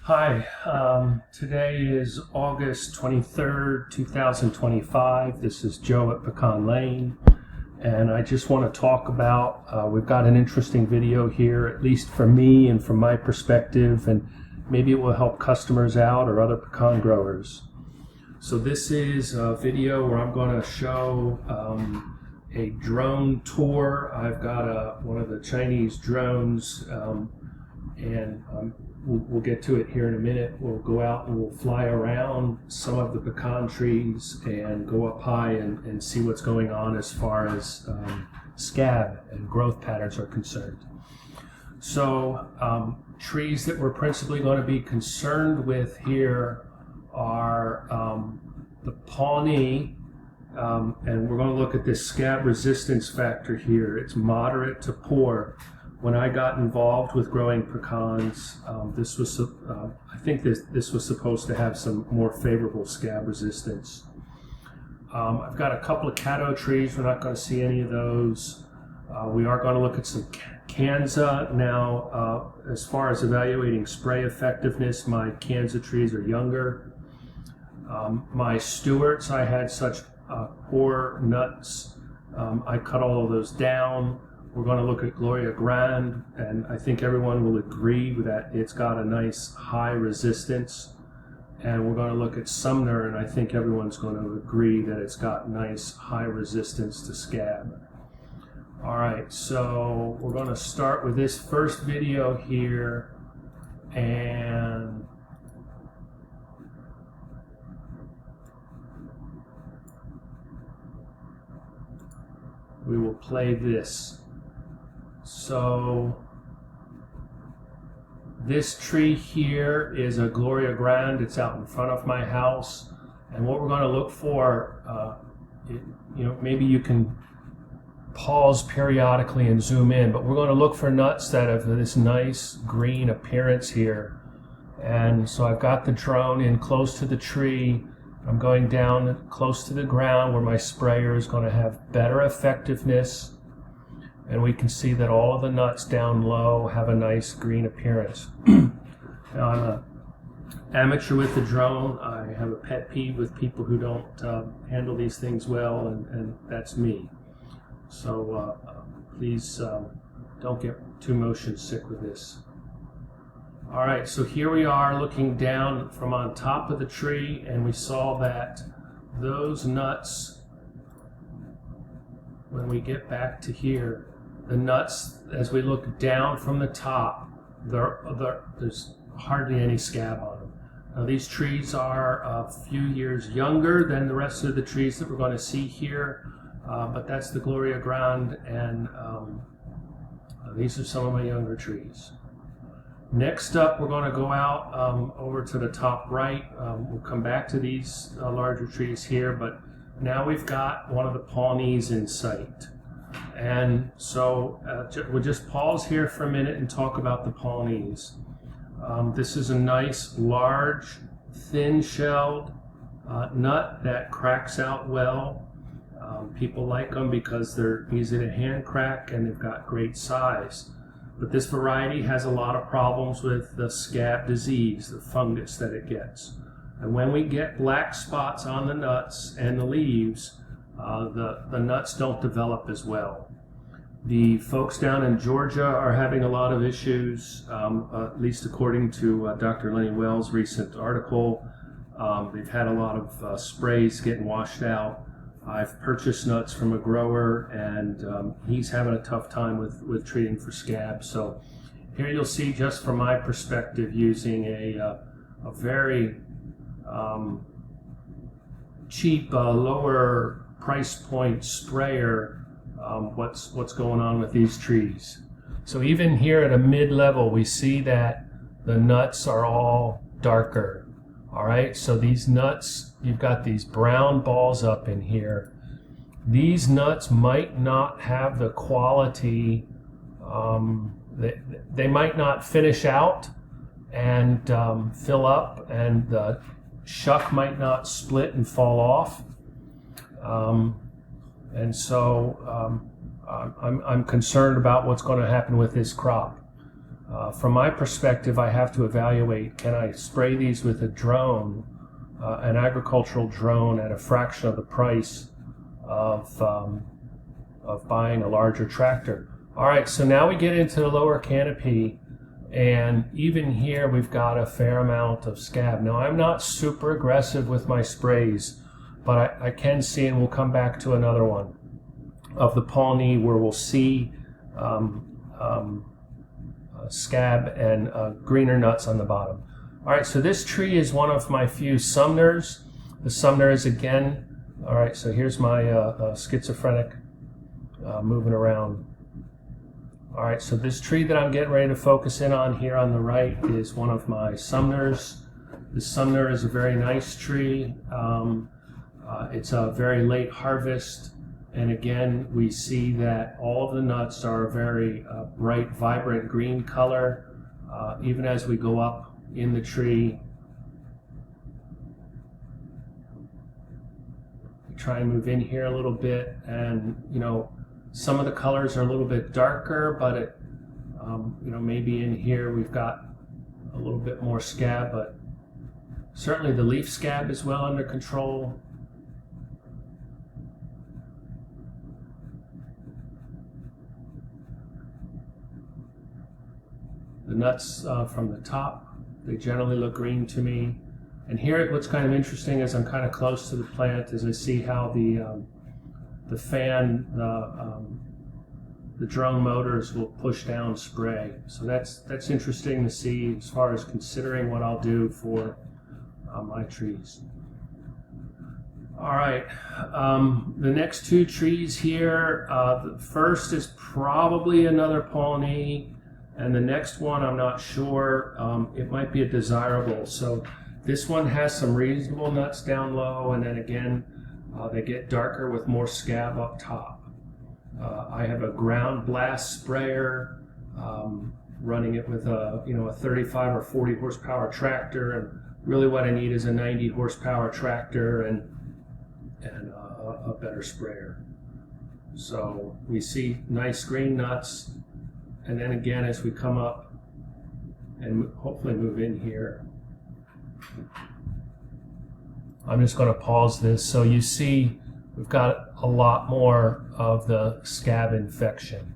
Hi, today is August 23rd, 2025. This is Joe at Pecan Lane, and I just want to talk about, we've got an interesting video here, at least for me and from my perspective, and maybe it will help customers out or other pecan growers. So this is a video where I'm going to show a drone tour. I've got one of the Chinese drones, and we'll get to it here in a minute. We'll go out and we'll fly around some of the pecan trees and go up high and see what's going on as far as scab and growth patterns are concerned. So trees that we're principally going to be concerned with here are the Pawnee, and we're going to look at this scab resistance factor here. It's moderate to poor. When I got involved with growing pecans, this was I think this was supposed to have some more favorable scab resistance. I've got a couple of caddo trees. We're not going to see any of those. We are going to look at some Kanza. Now, as far as evaluating spray effectiveness, my Kanza trees are younger. My Stewarts, I had such poor nuts. I cut all of those down. We're going to look at Gloria Grande, and I think everyone will agree that it's got a nice high resistance. And we're going to look at Sumner, and I think everyone's going to agree that it's got nice high resistance to scab. All right, so we're going to start with this first video here, and we will play this. So this tree here is a Gloria Grande. It's out in front of my house, and what we're going to look for, maybe you can pause periodically and zoom in, but we're going to look for nuts that have this nice green appearance here. And so I've got the drone in close to the tree. I'm going down close to the ground where my sprayer is going to have better effectiveness. And we can see that all of the nuts down low have a nice green appearance. Now, I'm an amateur with the drone. I have a pet peeve with people who don't handle these things well, and that's me. So please don't get too motion sick with this. All right, so here we are looking down from on top of the tree, and we saw that those nuts, when we get back to here, the nuts, as we look down from the top, there's hardly any scab on them. Now, these trees are a few years younger than the rest of the trees that we're going to see here, but that's the Gloria Grande, and these are some of my younger trees. Next up, we're going to go out over to the top right. We'll come back to these larger trees here, but now we've got one of the Pawnees in sight. And so we'll just pause here for a minute and talk about the Pawnees. This is a nice, large, thin-shelled nut that cracks out well. People like them because they're easy to hand crack and they've got great size. But this variety has a lot of problems with the scab disease, the fungus that it gets. And when we get black spots on the nuts and the leaves, the nuts don't develop as well. The folks down in Georgia are having a lot of issues, at least according to Dr. Lenny Wells' recent article. They've had a lot of sprays getting washed out. I've purchased nuts from a grower, and he's having a tough time with treating for scab. So here you'll see, just from my perspective, using a very cheap, lower price point sprayer, what's going on with these trees. So even here at a mid-level, we see that the nuts are all darker. All right, so these nuts, you've got these brown balls up in here. These nuts might not have the quality, they might not finish out and fill up, and the shuck might not split and fall off. And so I'm concerned about what's going to happen with this crop. From my perspective, I have to evaluate, can I spray these with a drone, an agricultural drone, at a fraction of the price of buying a larger tractor. All right, so now we get into the lower canopy, and even here we've got a fair amount of scab. Now, I'm not super aggressive with my sprays, but I can see, and we'll come back to another one of the Pawnee where we'll see scab and greener nuts on the bottom. All right, so this tree is one of my few Sumners. The Sumner is again, all right, so here's my schizophrenic moving around. All right, so this tree that I'm getting ready to focus in on here on the right is one of my Sumners. The Sumner is a very nice tree. It's a very late harvest. And again, we see that all of the nuts are a very bright, vibrant green color. Even as we go up in the tree, we try and move in here a little bit, and you know, some of the colors are a little bit darker, but it, you know, maybe in here we've got a little bit more scab, but certainly the leaf scab is well under control. The nuts from the top, they generally look green to me. And here what's kind of interesting is I'm kind of close to the plant, as I see how the fan, the drone motors will push down spray. So that's interesting to see as far as considering what I'll do for my trees. All right, the next two trees here, the first is probably another Pawnee, and the next one I'm not sure. It might be a desirable. So this one has some reasonable nuts down low, and then again they get darker with more scab up top. I have a ground blast sprayer, running it with a 35 or 40 horsepower tractor, and really what I need is a 90 horsepower tractor and a better sprayer. So we see nice green nuts, and then again as we come up and hopefully move in here, I'm just going to pause this so you see we've got a lot more of the scab infection.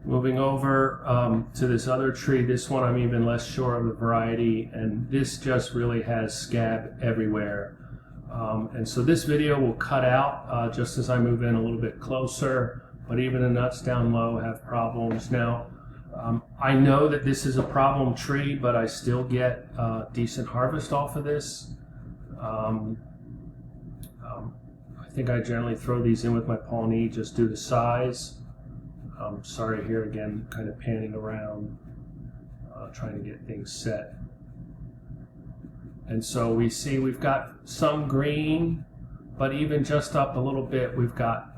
Moving over to this other tree, this one I'm even less sure of the variety, and this just really has scab everywhere. And so this video will cut out just as I move in a little bit closer, but even the nuts down low have problems. Now, I know that this is a problem tree, but I still get decent harvest off of this. I think I generally throw these in with my Pawnee just due to size. Sorry, here again, kind of panning around, trying to get things set. And so we see we've got some green, but even just up a little bit, we've got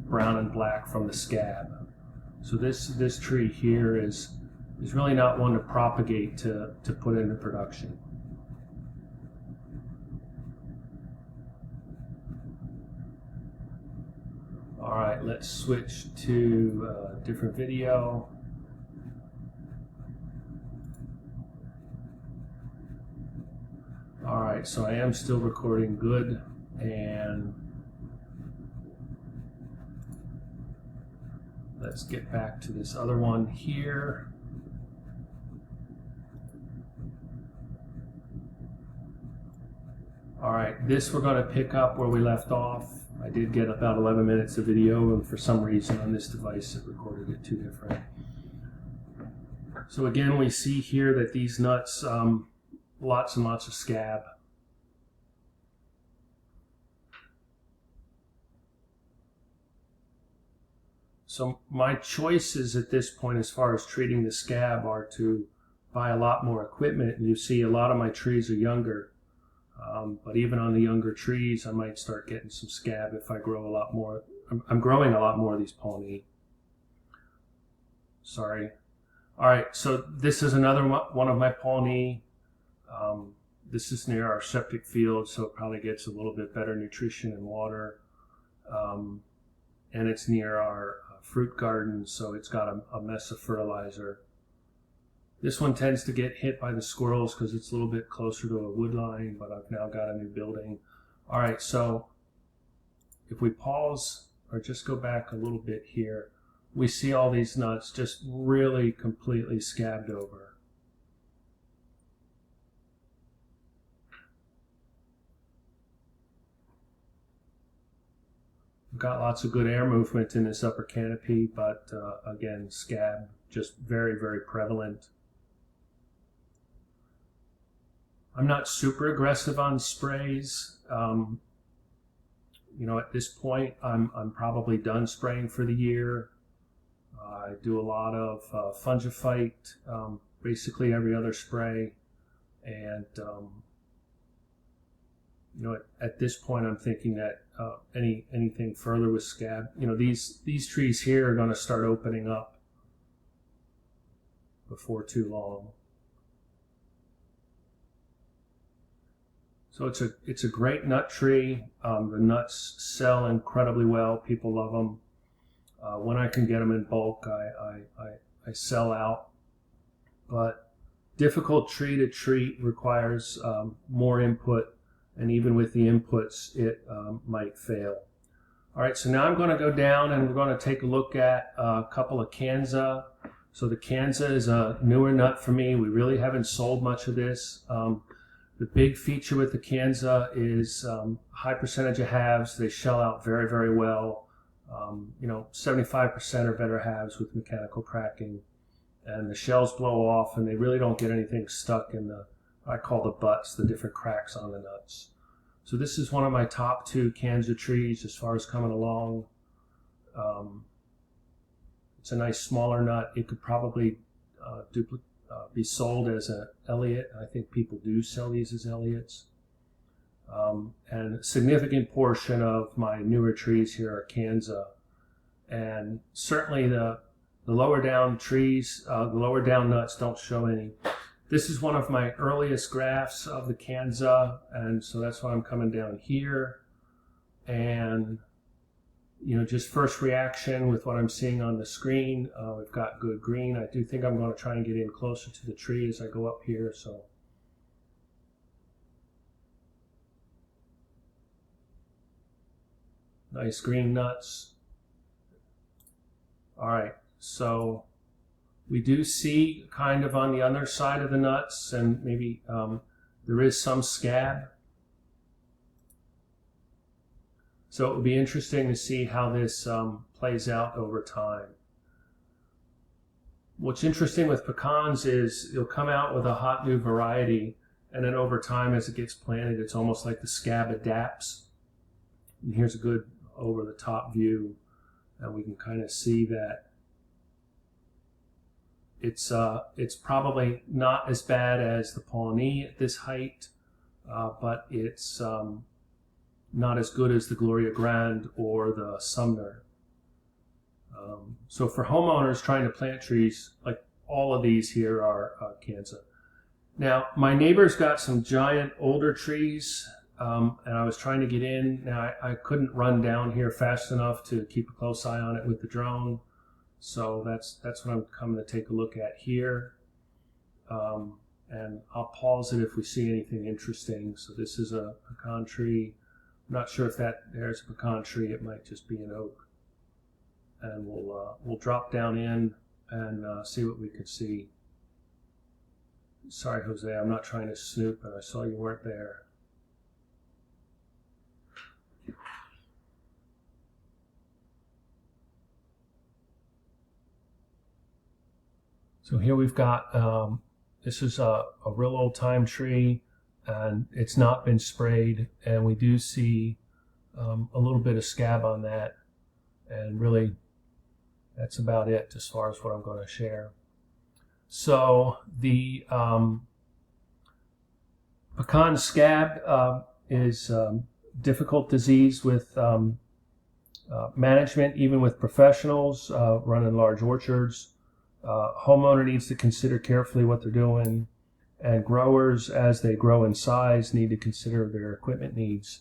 brown and black from the scab. So this tree here is really not one to propagate to put into production. All right, let's switch to a different video. All right, so I am still recording good, and let's get back to this other one here. All right, this we're going to pick up where we left off. I did get about 11 minutes of video, and for some reason on this device it recorded it too different. So again, we see here that these nuts, lots and lots of scab. So my choices at this point as far as treating the scab are to buy a lot more equipment. And you see a lot of my trees are younger. But even on the younger trees, I might start getting some scab if I grow a lot more. I'm growing a lot more of these Pawnee. Sorry. All right, so this is another one of my Pawnee. This is near our septic field, so it probably gets a little bit better nutrition and water. And it's near our fruit garden, so it's got a mess of fertilizer. This one tends to get hit by the squirrels because it's a little bit closer to a wood line, but I've now got a new building. All right, so if we pause or just go back a little bit here, we see all these nuts just really completely scabbed over. We've got lots of good air movement in this upper canopy, but again, scab just very, very prevalent. I'm not super aggressive on sprays. You know, at this point, I'm probably done spraying for the year. I do a lot of fungicide, basically every other spray, and you know, at this point, I'm thinking that anything further with scab, you know, these trees here are going to start opening up before too long. So it's a great nut tree. The nuts sell incredibly well. People love them. When I can get them in bulk, I sell out. But difficult tree to treat requires more input, and even with the inputs, it might fail. All right, so now I'm going to go down and we're going to take a look at a couple of Kanza. So the Kanza is a newer nut for me. We really haven't sold much of this. The big feature with the Kanza is high percentage of halves. They shell out very, very well. You know, 75% are better halves with mechanical cracking. And the shells blow off and they really don't get anything stuck in the, I call the butts, the different cracks on the nuts. So this is one of my top 2 Kanza trees as far as coming along. It's a nice smaller nut. It could probably be sold as an Elliott. I think people do sell these as Elliots. And a significant portion of my newer trees here are Kanza. And certainly the lower down trees, the lower down nuts don't show any. This is one of my earliest grafts of the Kanza, and so that's why I'm coming down here. And you know, just first reaction with what I'm seeing on the screen, we've got good green. I do think I'm going to try and get in closer to the tree as I go up here. So nice green nuts. All right, so we do see kind of on the other side of the nuts, and maybe there is some scab. So it would be interesting to see how this plays out over time. What's interesting with pecans is you'll come out with a hot new variety, and then over time as it gets planted, it's almost like the scab adapts. And here's a good over the top view, and we can kind of see that it's probably not as bad as the Pawnee at this height, but it's not as good as the Gloria Grande or the Sumner. So for homeowners trying to plant trees, like all of these here are Kanza. Now, my neighbor's got some giant older trees, and I was trying to get in. Now, I couldn't run down here fast enough to keep a close eye on it with the drone. So that's what I'm coming to take a look at here. And I'll pause it if we see anything interesting. So this is a pecan tree. I'm not sure if there's a pecan tree. It might just be an oak. And we'll drop down in and see what we can see. Sorry, Jose, I'm not trying to snoop, but I saw you weren't there. So here we've got, this is a real old time tree, and it's not been sprayed, and we do see a little bit of scab on that, and really that's about it as far as what I'm going to share. So the pecan scab is difficult disease with management, even with professionals running large orchards. Homeowner needs to consider carefully what they're doing, And growers, as they grow in size, need to consider their equipment needs